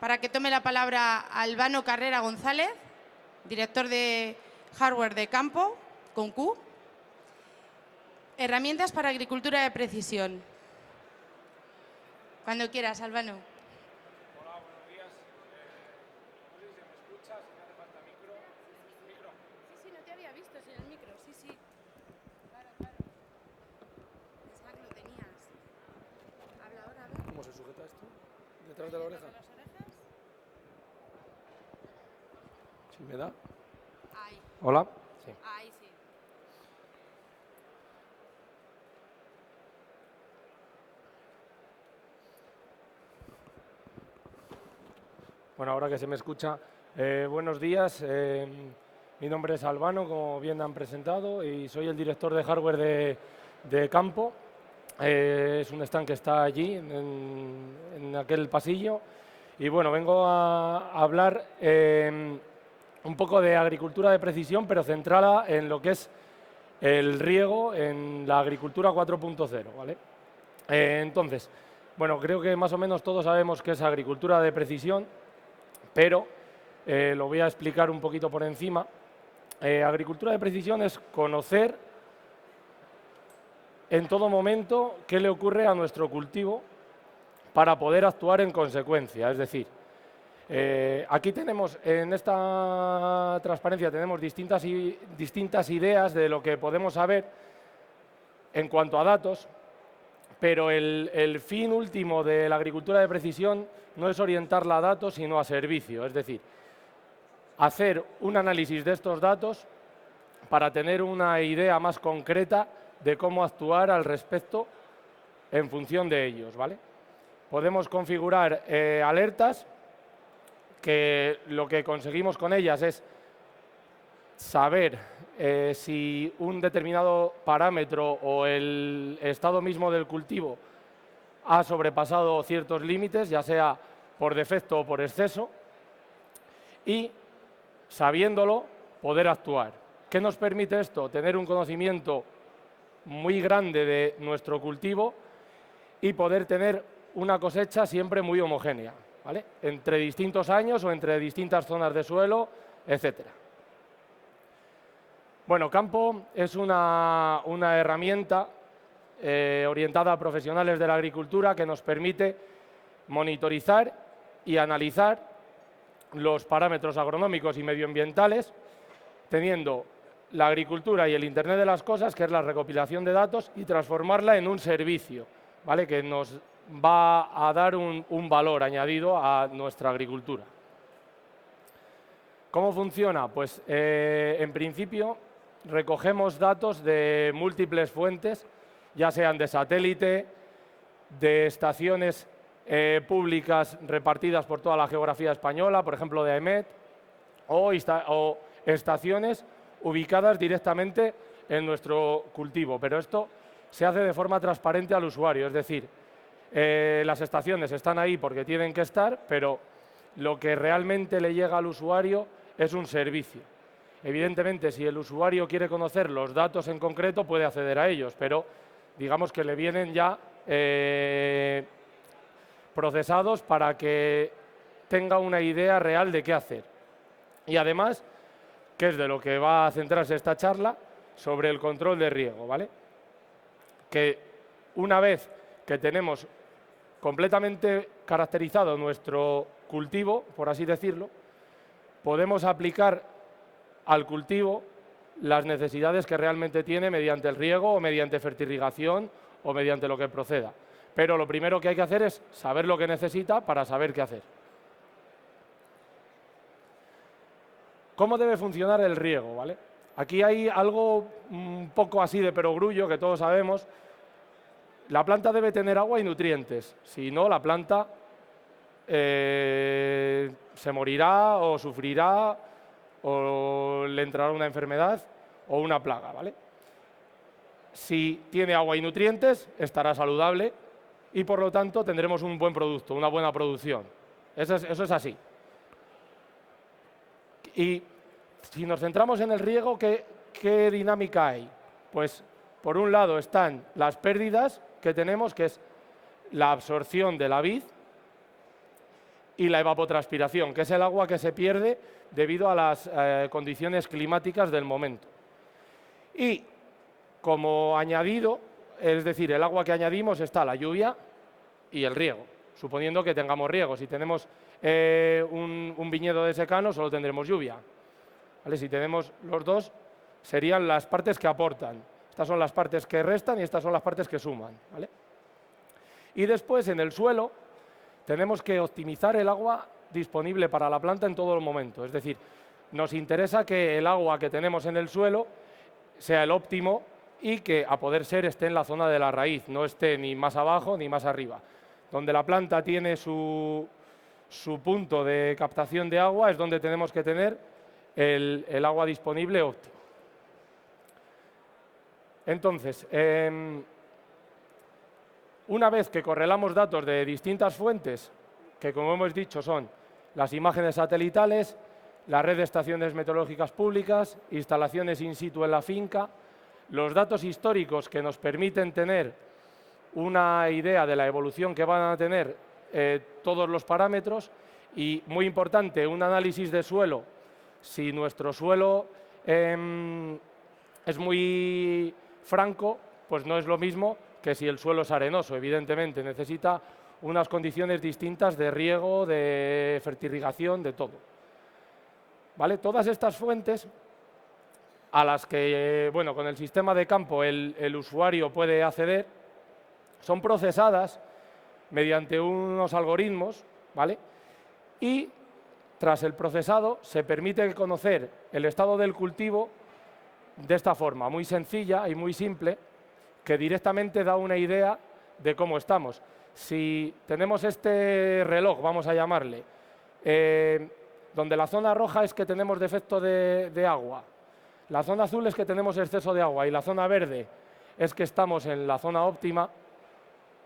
Para que tome la palabra Albano Carrera González, director de hardware de campo, con Q. Herramientas para agricultura de precisión. Cuando quieras, Albano. Hola, buenos días. No sé si se me escucha, si me hace falta micro. ¿Micro? Sí, no te había visto sin el micro, sí. Claro. Pensaba que lo tenías. Habla ahora, a ver. ¿Cómo se sujeta esto? ¿Detrás de la oreja? ¿Las orejas? ¿Sí me da? Ahí, ¿Hola? Sí. ahí sí. Bueno, ahora que se me escucha, buenos días. Mi nombre es Albano, como bien han presentado, y soy el director de hardware de campo. Es un stand que está allí, en aquel pasillo. Y bueno, vengo a hablar un poco de agricultura de precisión, pero centrada en lo que es el riego en la agricultura 4.0, ¿vale? Entonces, bueno, creo que más o menos todos sabemos qué es agricultura de precisión, pero lo voy a explicar un poquito por encima. Agricultura de precisión es conocer en todo momento qué le ocurre a nuestro cultivo para poder actuar en consecuencia. Es decir, aquí tenemos, en esta transparencia tenemos distintas ideas de lo que podemos saber en cuanto a datos, pero el fin último de la agricultura de precisión no es orientarla a datos, sino a servicio. Es decir, hacer un análisis de estos datos para tener una idea más concreta de cómo actuar al respecto en función de ellos, ¿vale? Podemos configurar alertas que lo que conseguimos con ellas es saber si un determinado parámetro o el estado mismo del cultivo ha sobrepasado ciertos límites, ya sea por defecto o por exceso, y sabiéndolo, poder actuar. ¿Qué nos permite esto? Tener un conocimiento muy grande de nuestro cultivo y poder tener una cosecha siempre muy homogénea, ¿vale? Entre distintos años o entre distintas zonas de suelo, etcétera. Bueno, Campo es una herramienta orientada a profesionales de la agricultura que nos permite monitorizar y analizar los parámetros agronómicos y medioambientales, teniendo la agricultura y el Internet de las cosas, que es la recopilación de datos, y transformarla en un servicio, ¿vale? Que nos va a dar un valor añadido a nuestra agricultura. ¿Cómo funciona? Pues en principio recogemos datos de múltiples fuentes, ya sean de satélite, de estaciones públicas repartidas por toda la geografía española, por ejemplo de AEMET, o estaciones ubicadas directamente en nuestro cultivo, pero esto se hace de forma transparente al usuario, es decir, las estaciones están ahí porque tienen que estar, pero lo que realmente le llega al usuario es un servicio. Evidentemente, si el usuario quiere conocer los datos en concreto, puede acceder a ellos, pero digamos que le vienen ya procesados para que tenga una idea real de qué hacer. Y además, que es de lo que va a centrarse esta charla, sobre el control de riego, ¿vale? Que una vez que tenemos completamente caracterizado nuestro cultivo, por así decirlo, podemos aplicar al cultivo las necesidades que realmente tiene mediante el riego o mediante fertirrigación o mediante lo que proceda. Pero lo primero que hay que hacer es saber lo que necesita para saber qué hacer. ¿Cómo debe funcionar el riego? ¿Vale? Aquí hay algo un poco así de perogrullo que todos sabemos. La planta debe tener agua y nutrientes, si no la planta se morirá o sufrirá o le entrará una enfermedad o una plaga, ¿vale? Si tiene agua y nutrientes, estará saludable y por lo tanto tendremos un buen producto, una buena producción. Eso es así. Y si nos centramos en el riego, ¿qué dinámica hay? Pues por un lado están las pérdidas que tenemos, que es la absorción de la vid, y la evapotranspiración, que es el agua que se pierde debido a las condiciones climáticas del momento. Y como añadido, es decir, el agua que añadimos está la lluvia y el riego, suponiendo que tengamos riego. Si tenemos un viñedo de secano, solo tendremos lluvia. ¿Vale? Si tenemos los dos, serían las partes que aportan. Estas son las partes que restan y estas son las partes que suman. ¿Vale? Y después, en el suelo, tenemos que optimizar el agua disponible para la planta en todo el momento. Es decir, nos interesa que el agua que tenemos en el suelo sea el óptimo y que, a poder ser, esté en la zona de la raíz, no esté ni más abajo ni más arriba. Donde la planta tiene su punto de captación de agua es donde tenemos que tener el agua disponible óptimo. Entonces, una vez que correlamos datos de distintas fuentes, que como hemos dicho son las imágenes satelitales, la red de estaciones meteorológicas públicas, instalaciones in situ en la finca, los datos históricos que nos permiten tener una idea de la evolución que van a tener todos los parámetros y, muy importante, un análisis de suelo. Si nuestro suelo es muy franco, pues no es lo mismo que si el suelo es arenoso. Evidentemente necesita unas condiciones distintas de riego, de fertirrigación, de todo. ¿Vale? Todas estas fuentes a las que, bueno, con el sistema de campo el usuario puede acceder, son procesadas mediante unos algoritmos, ¿vale? Y tras el procesado se permite conocer el estado del cultivo de esta forma, muy sencilla y muy simple, que directamente da una idea de cómo estamos. Si tenemos este reloj, vamos a llamarle, donde la zona roja es que tenemos defecto de agua, la zona azul es que tenemos exceso de agua y la zona verde es que estamos en la zona óptima,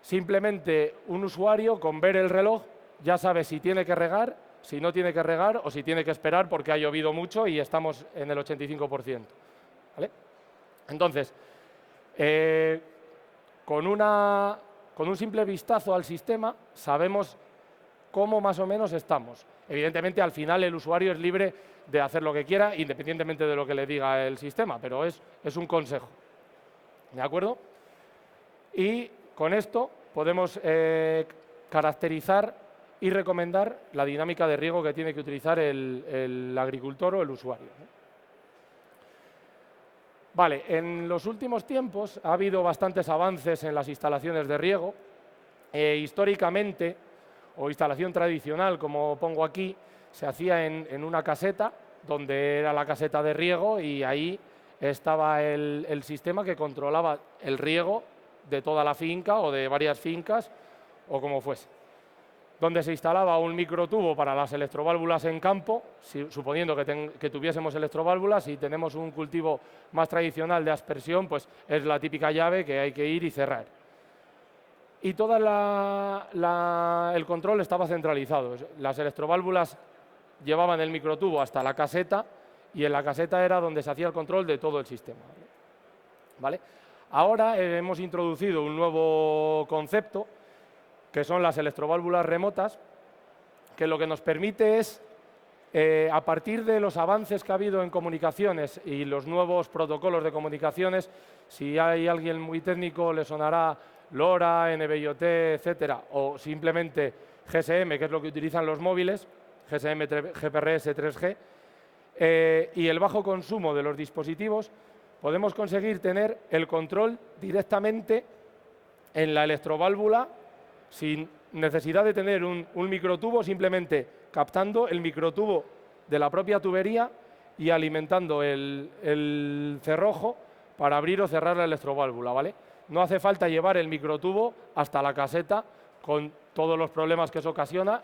simplemente un usuario con ver el reloj ya sabe si tiene que regar, si no tiene que regar o si tiene que esperar porque ha llovido mucho y estamos en el 85%. ¿Vale? Entonces, con un simple vistazo al sistema sabemos cómo más o menos estamos. Evidentemente, al final el usuario es libre de hacer lo que quiera, independientemente de lo que le diga el sistema, pero es un consejo. ¿De acuerdo? Y con esto podemos caracterizar y recomendar la dinámica de riego que tiene que utilizar el agricultor o el usuario. Vale, en los últimos tiempos ha habido bastantes avances en las instalaciones de riego. Históricamente, o instalación tradicional, como pongo aquí, se hacía en una caseta, donde era la caseta de riego y ahí estaba el sistema que controlaba el riego de toda la finca o de varias fincas o como fuese. Donde se instalaba un microtubo para las electroválvulas en campo, suponiendo que tuviésemos electroválvulas. Si tenemos un cultivo más tradicional de aspersión, pues es la típica llave que hay que ir y cerrar. Y todo el control estaba centralizado. Las electroválvulas llevaban el microtubo hasta la caseta y en la caseta era donde se hacía el control de todo el sistema. ¿Vale? Ahora hemos introducido un nuevo concepto, que son las electroválvulas remotas, que lo que nos permite es, a partir de los avances que ha habido en comunicaciones y los nuevos protocolos de comunicaciones, si hay alguien muy técnico le sonará LoRa, NB-IoT, etcétera, o simplemente GSM, que es lo que utilizan los móviles, GSM, GPRS, 3G, y el bajo consumo de los dispositivos, podemos conseguir tener el control directamente en la electroválvula sin necesidad de tener un microtubo, simplemente captando el microtubo de la propia tubería y alimentando el cerrojo para abrir o cerrar la electroválvula, ¿vale? No hace falta llevar el microtubo hasta la caseta con todos los problemas que eso ocasiona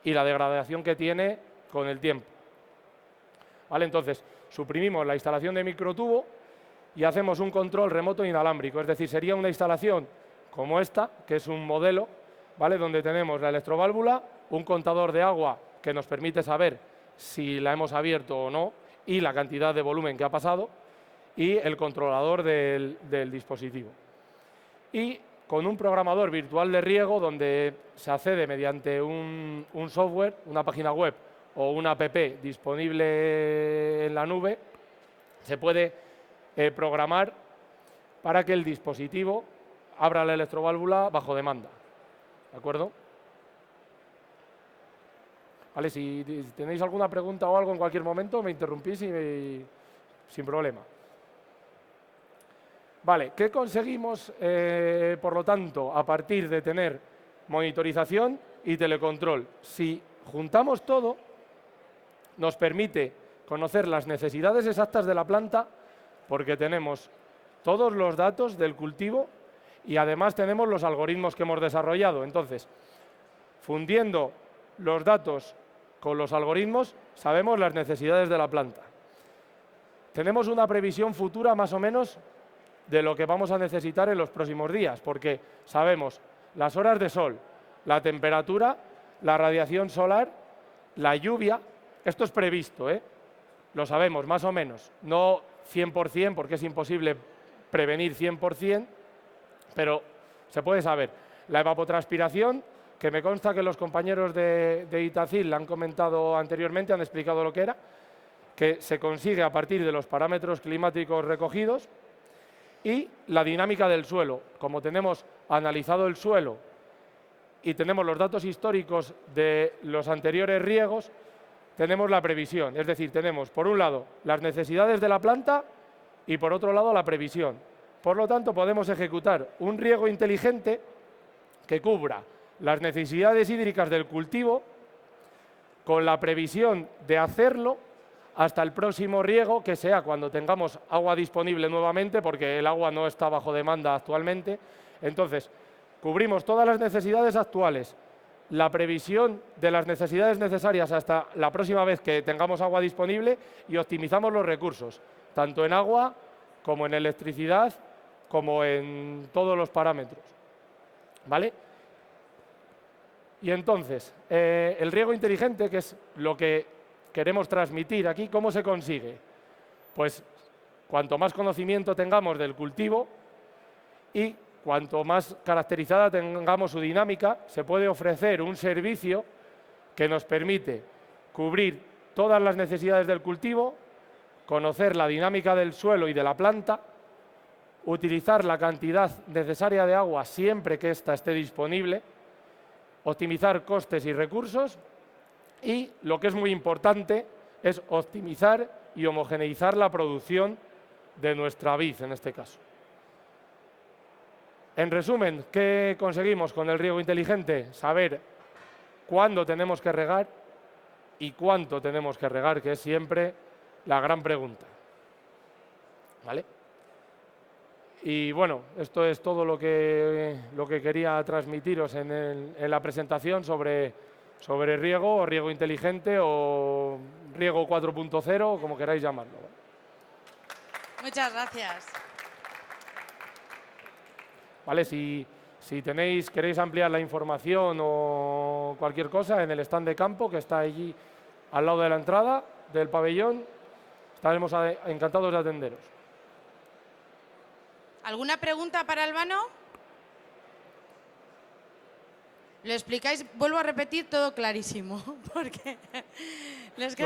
y la degradación que tiene con el tiempo. ¿Vale? Entonces, suprimimos la instalación de microtubo y hacemos un control remoto inalámbrico, es decir, sería una instalación como esta, que es un modelo, ¿vale? Donde tenemos la electroválvula, un contador de agua que nos permite saber si la hemos abierto o no y la cantidad de volumen que ha pasado, y el controlador del dispositivo. Y con un programador virtual de riego donde se accede mediante un software, una página web o una app disponible en la nube, se puede programar para que el dispositivo abra la electroválvula bajo demanda. ¿De acuerdo? Vale, si tenéis alguna pregunta o algo en cualquier momento, me interrumpís sin problema. Vale, ¿qué conseguimos, por lo tanto, a partir de tener monitorización y telecontrol? Si juntamos todo, nos permite conocer las necesidades exactas de la planta, porque tenemos todos los datos del cultivo y además tenemos los algoritmos que hemos desarrollado. Entonces, fundiendo los datos con los algoritmos, sabemos las necesidades de la planta. Tenemos una previsión futura más o menos de lo que vamos a necesitar en los próximos días, porque sabemos las horas de sol, la temperatura, la radiación solar, la lluvia. Esto es previsto, lo sabemos más o menos, no 100%, porque es imposible prevenir 100%, pero se puede saber. La evapotranspiración, que me consta que los compañeros de Itacil la han comentado anteriormente, han explicado lo que era, que se consigue a partir de los parámetros climáticos recogidos, y la dinámica del suelo. Como tenemos analizado el suelo y tenemos los datos históricos de los anteriores riegos, tenemos la previsión. Es decir, tenemos por un lado las necesidades de la planta y por otro lado la previsión. Por lo tanto, podemos ejecutar un riego inteligente que cubra las necesidades hídricas del cultivo con la previsión de hacerlo hasta el próximo riego, que sea cuando tengamos agua disponible nuevamente, porque el agua no está bajo demanda actualmente. Entonces, cubrimos todas las necesidades actuales, la previsión de las necesidades necesarias hasta la próxima vez que tengamos agua disponible y optimizamos los recursos, tanto en agua como en electricidad, como en todos los parámetros. ¿Vale? Y entonces, el riego inteligente, que es lo que queremos transmitir aquí, ¿cómo se consigue? Pues cuanto más conocimiento tengamos del cultivo y cuanto más caracterizada tengamos su dinámica, se puede ofrecer un servicio que nos permite cubrir todas las necesidades del cultivo, conocer la dinámica del suelo y de la planta, utilizar la cantidad necesaria de agua siempre que ésta esté disponible, optimizar costes y recursos y, lo que es muy importante, es optimizar y homogeneizar la producción de nuestra vid, en este caso. En resumen, ¿qué conseguimos con el riego inteligente? Saber cuándo tenemos que regar y cuánto tenemos que regar, que es siempre la gran pregunta. ¿Vale? Y bueno, esto es todo lo que quería transmitiros en la presentación sobre riego o riego inteligente o riego 4.0, como queráis llamarlo. Muchas gracias. Vale, si queréis ampliar la información o cualquier cosa, en el stand de campo que está allí al lado de la entrada del pabellón, estaremos encantados de atenderos. ¿Alguna pregunta para Albano? Lo explicáis, vuelvo a repetir, todo clarísimo, porque les queda